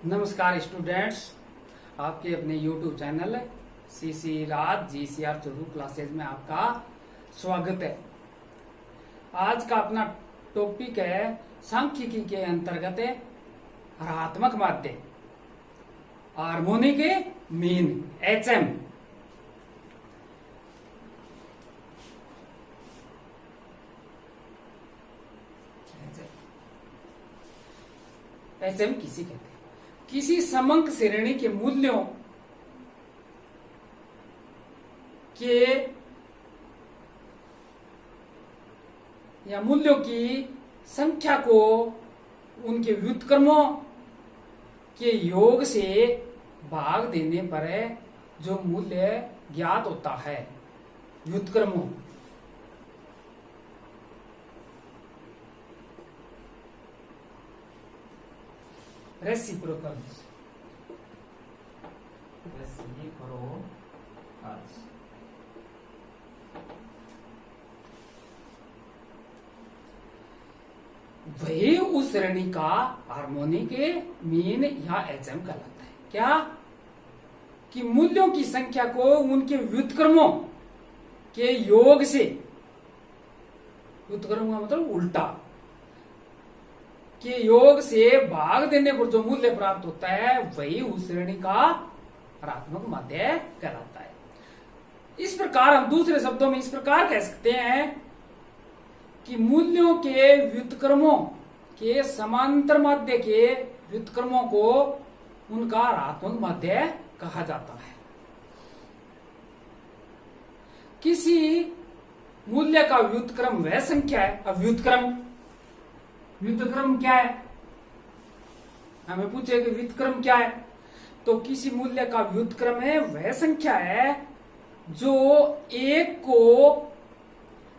नमस्कार स्टूडेंट्स, आपके अपने YouTube चैनल सीसी राज GCR चोरू क्लासेज में आपका स्वागत है। आज का अपना टॉपिक है सांख्यिकी के अंतर्गत हरात्मक माध्य हार्मोनिक मीन HM। HM किसी कहते हैं किसी समंक श्रेणी के मूल्यों के या मूल्यों की संख्या को उनके व्युत्क्रमों के योग से भाग देने पर जो मूल्य ज्ञात होता है। व्युत्क्रमों रेसिप्रोकल्स वही उस श्रेणी का हार्मोनिक मीन या HM कहलाता है। क्या कि मूल्यों की संख्या को उनके व्युत्क्रमों के योग से, व्युत्क्रम का मतलब उल्टा, के योग से भाग देने पर जो मूल्य प्राप्त होता है वही उस श्रेणी का हरात्मक माध्य कहलाता है। इस प्रकार हम दूसरे शब्दों में इस प्रकार कह सकते हैं कि मूल्यों के व्युत्क्रमों के समांतर माध्य के व्युत्क्रमों को उनका हरात्मक माध्य कहा जाता है। किसी मूल्य का व्युत्क्रम वह संख्या है। अब व्युत्क्रम क्या है, हमें पूछे कि व्युत्क्रम क्या है, तो किसी मूल्य का व्युत्क्रम है वह संख्या है जो एक को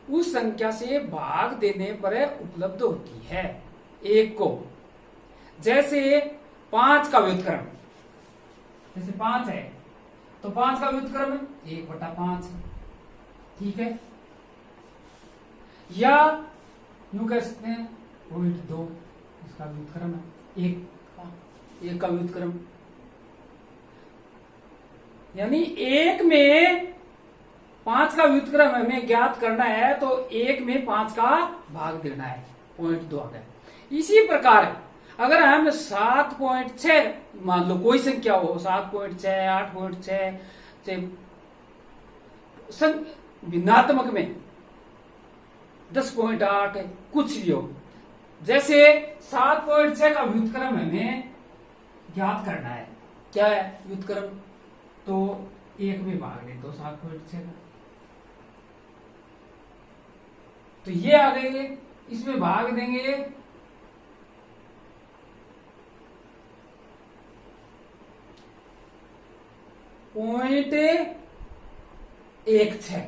उस संख्या से भाग देने पर उपलब्ध होती है। एक को, जैसे 5 का व्युत्क्रम, जैसे 5 है तो 5 का व्युत्क्रम 1/5, ठीक है। या यूं कह सकते हैं 0.2 इसका व्युत्क्रम है, एक का व्युत्क्रम, यानी एक में 5 का व्युत्क्रम हमें ज्ञात करना है तो एक में 5 का भाग देना है, 0.2 आ गया। इसी प्रकार अगर हम 7.6 मान लो, कोई संख्या हो, 7.6, 8.6, भिन्नात्मक में 10.8, कुछ भी हो, जैसे 7.6 का व्युत्क्रम हमें ज्ञात करना है। क्या है व्युत्क्रम, तो एक में भाग दे तो 7.6 का, तो ये आ गए, इसमें भाग देंगे 0.16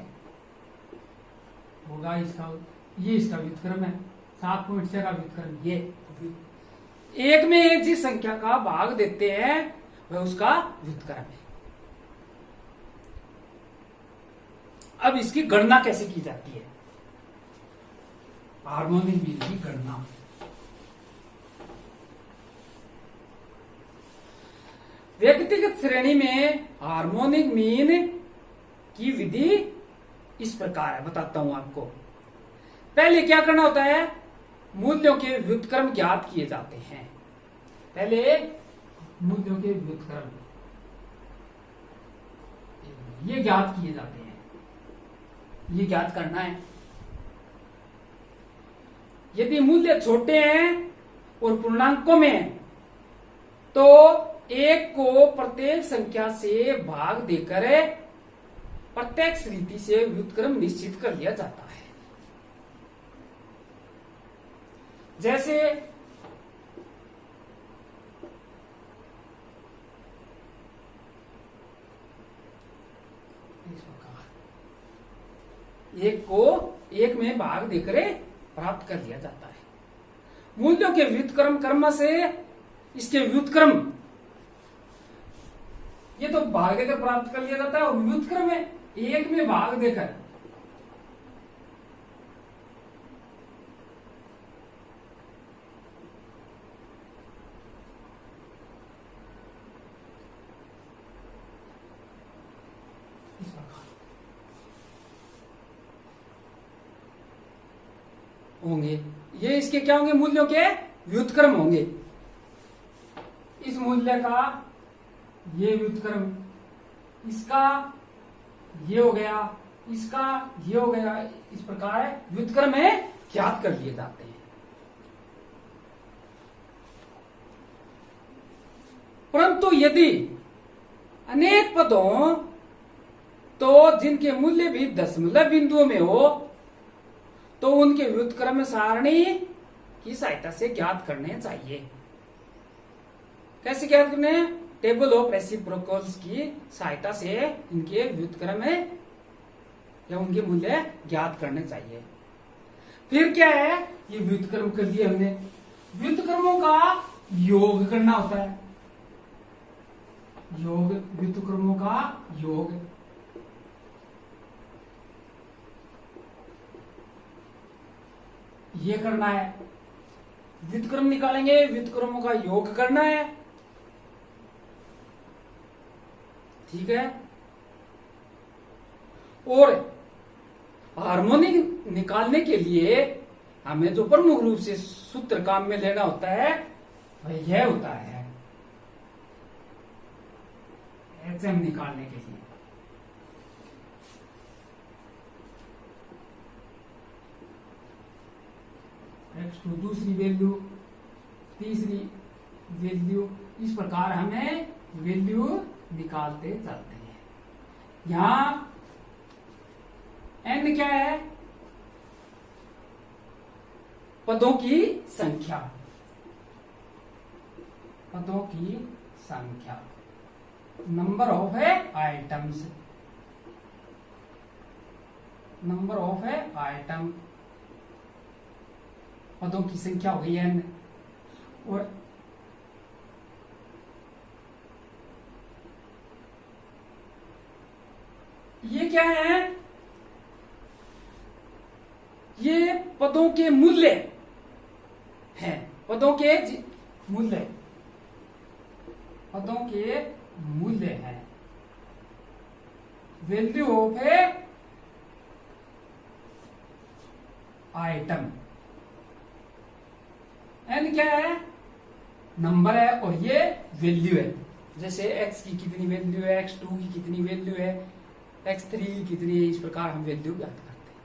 होगा इसका, ये इसका व्युत्क्रम है। 7.6 का व्युत्क्रम ये एक में जिस संख्या का भाग देते हैं वह उसका व्युत्क्रम है। अब इसकी गणना कैसे की जाती है, हार्मोनिक मीन की गणना। व्यक्तिगत श्रेणी में हार्मोनिक मीन की विधि इस प्रकार है, बताता हूं आपको। पहले क्या करना होता है, मूल्यों के व्युत्क्रम ज्ञात किए जाते हैं। पहले मूल्यों के व्युत्क्रम ये ज्ञात किए जाते हैं, ये ज्ञात करना है। यदि मूल्य छोटे हैं और पूर्णांकों में हैं तो एक को प्रत्येक संख्या से भाग देकर प्रत्यक्ष रीति से व्युत्क्रम निश्चित कर लिया जाता है। जैसे एक को एक में भाग देकर प्राप्त कर लिया जाता है। मूल्यों के व्युत्क्रम कर्म से इसके व्युत्क्रम, ये तो भाग देकर प्राप्त कर लिया जाता है, और व्युत्क्रम है एक में भाग देकर होंगे। ये इसके क्या होंगे, मूल्यों के व्युत्क्रम होंगे। इस मूल्य का ये व्युत्क्रम, इसका ये हो गया, इसका ये हो गया, इस प्रकार व्युत्क्रम में ज्ञात कर लिए जाते हैं। परंतु यदि अनेक पद हो तो जिनके मूल्य भी दशमलव बिंदुओं में हो तो उनके व्युत्क्रम सारणी की सहायता से ज्ञात करने चाहिए। कैसे ज्ञात करने? टेबल ऑफ रेसिप्रोकल्स की सहायता से इनके व्युत्क्रम या उनके मूल्य ज्ञात करने चाहिए। फिर क्या है, ये व्युत्क्रम कर दिए हमने, व्युत्क्रमों का योग करना होता है। योग, व्युत्क्रमों का योग, ये करना है। व्युत्क्रम निकालेंगे, व्युत्क्रमों का योग करना है, ठीक है। और हार्मोनिक निकालने के लिए हमें जो प्रमुख रूप से सूत्र काम में लेना होता है वह यह होता है HM निकालने के लिए। X2 दूसरी वैल्यू, तीसरी वैल्यू, इस प्रकार हमें वैल्यू निकालते जाते हैं। यहां n क्या है? पदों की संख्या, पदों की संख्या, number of items, number of item, पदों की संख्या हो गई n। और ये क्या है? ये पदों के मूल्य हैं, पदों के मूल्य, पदों के मूल्य है, वैल्यू ऑफ आइटम। n क्या है? नंबर है, और ये वैल्यू है। जैसे x की कितनी वैल्यू है, x2 की कितनी वैल्यू है, x3 की कितनी है, इस प्रकार हम वैल्यू ज्ञात करते हैं।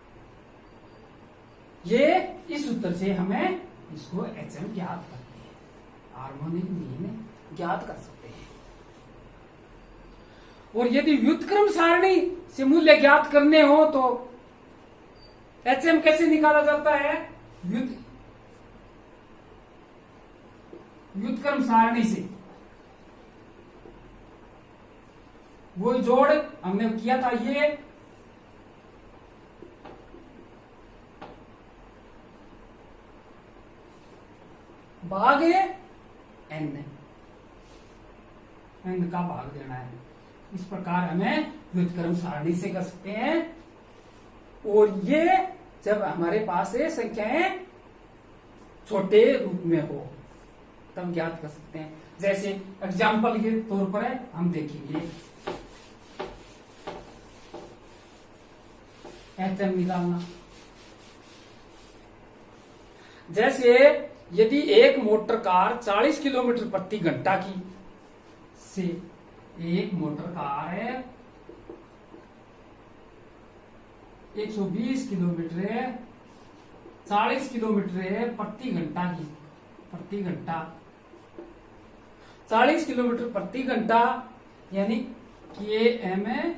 ये इस सूत्र से हमें इसको HM ज्ञात करते हैं, हार्मोनिक मीन ज्ञात कर सकते हैं। और यदि व्युत्क्रम सारणी से मूल्य ज्ञात करने हो तो HM कैसे निकाला जाता है? व्युत्क्रम सारणी से वो जोड़ हमने किया था, ये भाग n, n का भाग देना है। इस प्रकार हमें व्युत्क्रम सारणी से कर सकते हैं। और ये जब हमारे पास संख्याएं छोटे रूप में हो तब ज्ञात कर सकते हैं। जैसे एग्जाम्पल के तौर पर हम देखेंगे, HM निकालना। जैसे यदि एक मोटर कार 40 किलोमीटर प्रति घंटा की से, एक मोटर कार है 120 किलोमीटर 40 किलोमीटर प्रति घंटा की, प्रति घंटा 40 किलोमीटर प्रति घंटा, यानी km/h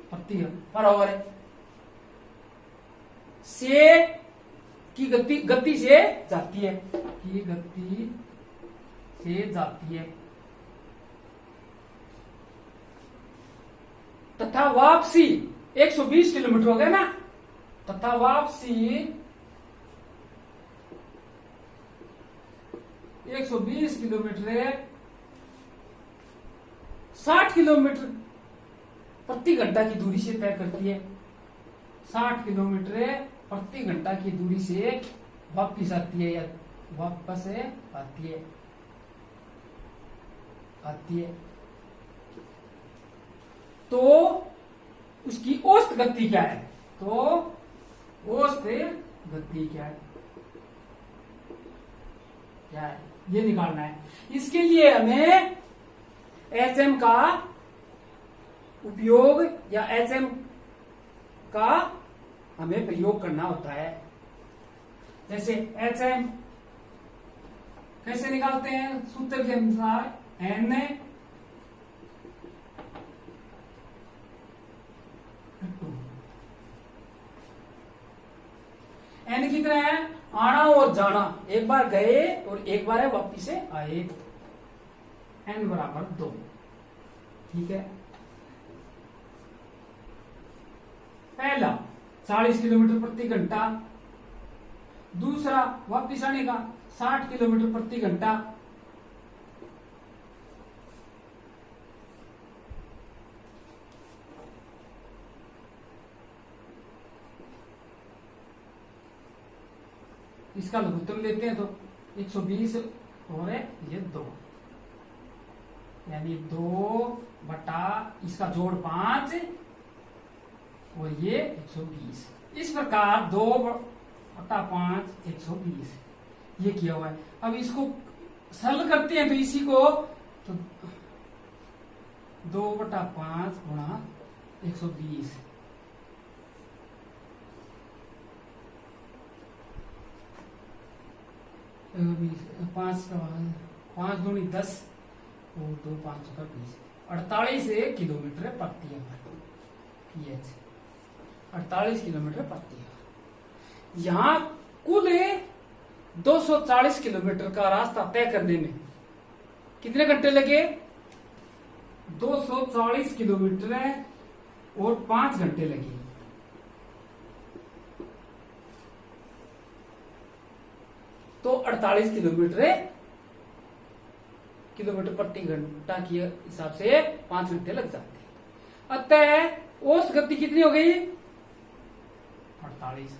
प्रति पर आवर है, से की गति से जाती है, की गति से जाती है, तथा वापसी 120 किलोमीटर हो गया ना, तथा वापसी 120 किलोमीटर 60 किलोमीटर प्रति घंटा की दूरी से तय करती है। 60 किलोमीटर प्रति घंटा की दूरी से वापस आती है, या वापस आती है, आती है। तो उसकी औसत गति क्या है? तो औसत गति क्या है, क्या है, ये निकालना है। इसके लिए हमें HM का उपयोग या HM का हमें प्रयोग करना होता है। जैसे HM कैसे निकालते हैं, सूत्र के अनुसार N N कितना है, आना और जाना, एक बार गए और एक बार है वापिस से आए, N बराबर 2। ठीक है, पहला 40 किलोमीटर प्रति घंटा, दूसरा वापिस आने का 60 किलोमीटर प्रति घंटा। इसका लघुत्तम लेते हैं तो 120 और ये 2, यानी 2 बटा इसका जोड़ 5 और ये 120। इस प्रकार 2 बटा 5 120 ये किया हुआ है। अब इसको सरल करते हैं तो इसी को तो 2 बटा 5 गुणा 120, पांच दूनी 10 और 2 5 का 20, 48 किलोमीटर प्रति आवर, 48 किलोमीटर प्रति आवर। यहाँ कुल 240 किलोमीटर का रास्ता तय करने में कितने घंटे लगे, 240 किलोमीटर और 5 घंटे लगे। तो 48 किलोमीटर प्रति घंटा के हिसाब से 5 घंटे लग जाते हैं। अतः औसत गति कितनी हो गई, 48,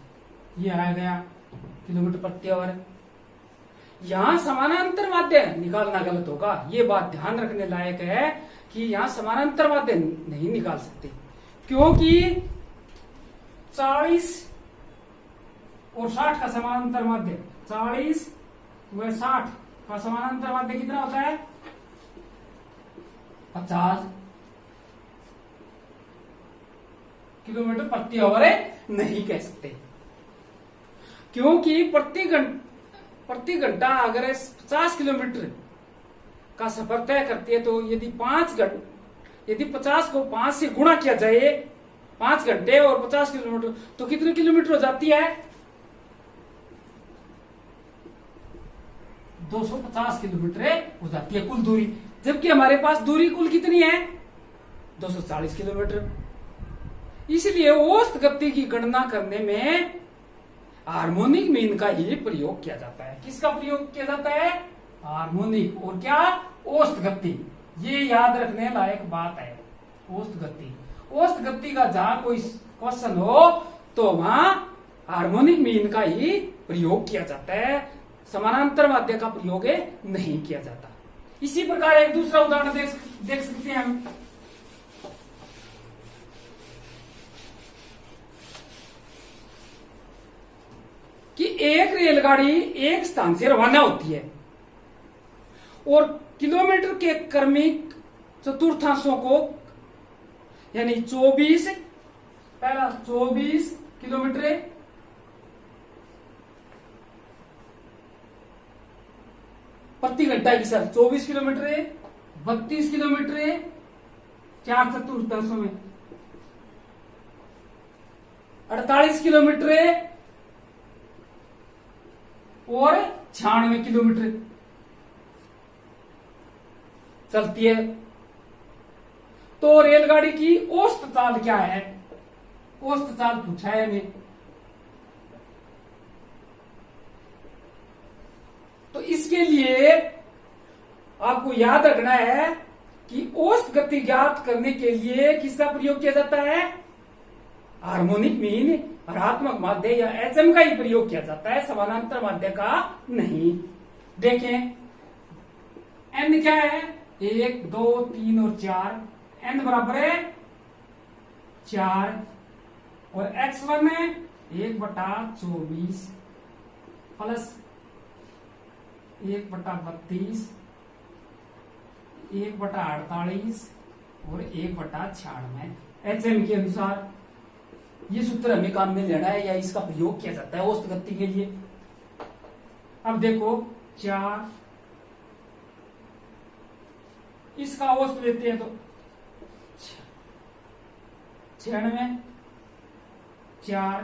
ये आ गया किलोमीटर प्रति आवर। यहां समानांतर माध्य निकालना गलत होगा, ये बात ध्यान रखने लायक है कि यहां समानांतर माध्य नहीं निकाल सकते, क्योंकि 40 और 60 का समानांतर माध्य, 40 व 60 का समानांतर माध्य कितना होता है, 50 किलोमीटर प्रति आवर नहीं कह सकते, क्योंकि प्रति घंटा अगर 50 किलोमीटर का सफर तय करती है तो यदि 50 को 5 से गुणा किया जाए, 5 घंटे और 50 किलोमीटर, तो कितने किलोमीटर हो जाती है, 250 किलोमीटर हो जाती है कुल दूरी। जबकि हमारे पास दूरी कुल कितनी है, 240 किलोमीटर। इसलिए औसत गति की गणना करने में हार्मोनिक मीन का ही प्रयोग किया जाता है। किसका प्रयोग किया जाता है, हार्मोनिक और क्या, औसत गति। ये याद रखने लायक बात है, औसत गति। औसत गति का जहां कोई क्वेश्चन हो तो वहां हार्मोनिक मीन का ही प्रयोग किया जाता है, समानांतर माध्य का प्रयोग नहीं किया जाता। इसी प्रकार एक दूसरा उदाहरण देख सकते हैं हम। कि एक रेलगाड़ी एक स्थान से रवाना होती है और किलोमीटर के क्रमिक चतुर्थांशों को, यानी 24, पहला 24 किलोमीटर प्रति घंटा की सर 24 किलोमीटर, 32 किलोमीटर 4 चतुर्थांशों में, 48 किलोमीटर और 96 किलोमीटर चलती है। तो रेलगाड़ी की औसत चाल क्या है, औसत चाल पूछा है हमें। तो इसके लिए आपको याद रखना है कि औसत गति ज्ञात करने के लिए किसका प्रयोग किया जाता है, हार्मोनिक मीन, ऋणात्मक माध्य या HM का ही प्रयोग किया जाता है, समानांतर माध्य का नहीं। देखें n क्या है, 1 2 3 और 4, n बराबर है 4 और x1 है 1/24 प्लस 1/32, 1/48 और 1/96। HM के अनुसार ये सूत्र हमें काम में लेना है या इसका प्रयोग किया जाता है औसत गति के लिए। अब देखो 4, इसका औसत लेते हैं तो 96, 4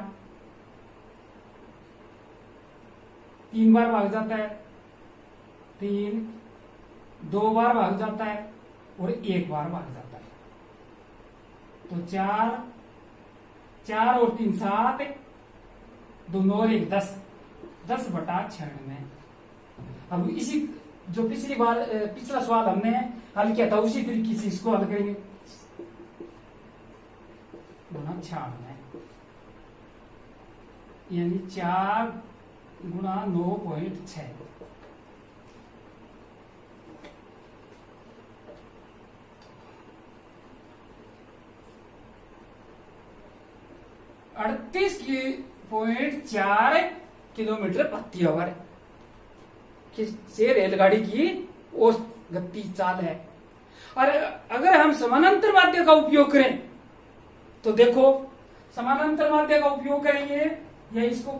3 बार भाग जाता है, 3 2 बार भाग जाता है और 1 बार भाग जाता है। तो 4 4 और 3 7, 2 और 1 10, 10/96। अब इसी जो पिछली बार पिछला सवाल हमने हल किया था उसी तरीके से इसको हल करेंगे। 96 यानी 4 गुणा 9.6। .4 किलोमीटर प्रति आवर से रेलगाड़ी की औसत गति चाल है। और अगर हम समानांतर माध्य का उपयोग करें तो देखो, समानांतर माध्य का उपयोग करेंगे या इसको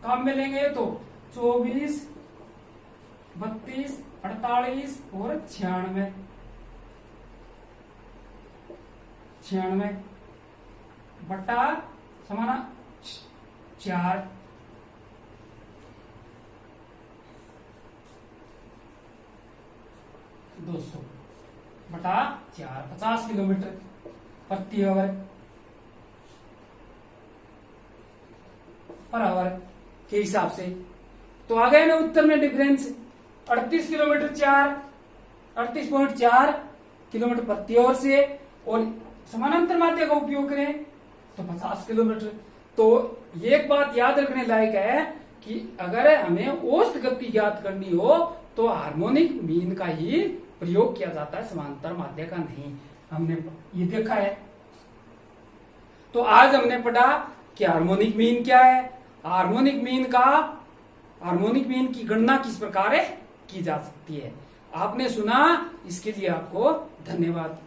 काम में लेंगे तो 24, 32, 48 और 96 बटा समाना 4, 200 बटा 4, 50 किलोमीटर प्रति आवर पर आवर के हिसाब से। तो आ गए ना उत्तर में डिफरेंस 38 किलोमीटर 38.4 किलोमीटर प्रति आवर से, और समानांतर माध्य का उपयोग करें तो 50 किलोमीटर। तो एक बात याद रखने लायक है कि अगर हमें औसत गति ज्ञात करनी हो तो हार्मोनिक मीन का ही प्रयोग किया जाता है, समांतर माध्य का नहीं। हमने ये देखा है। तो आज हमने पढ़ा कि हार्मोनिक मीन क्या है, हार्मोनिक मीन की गणना किस प्रकार की जा सकती है। आपने सुना, इसके लिए आपको धन्यवाद।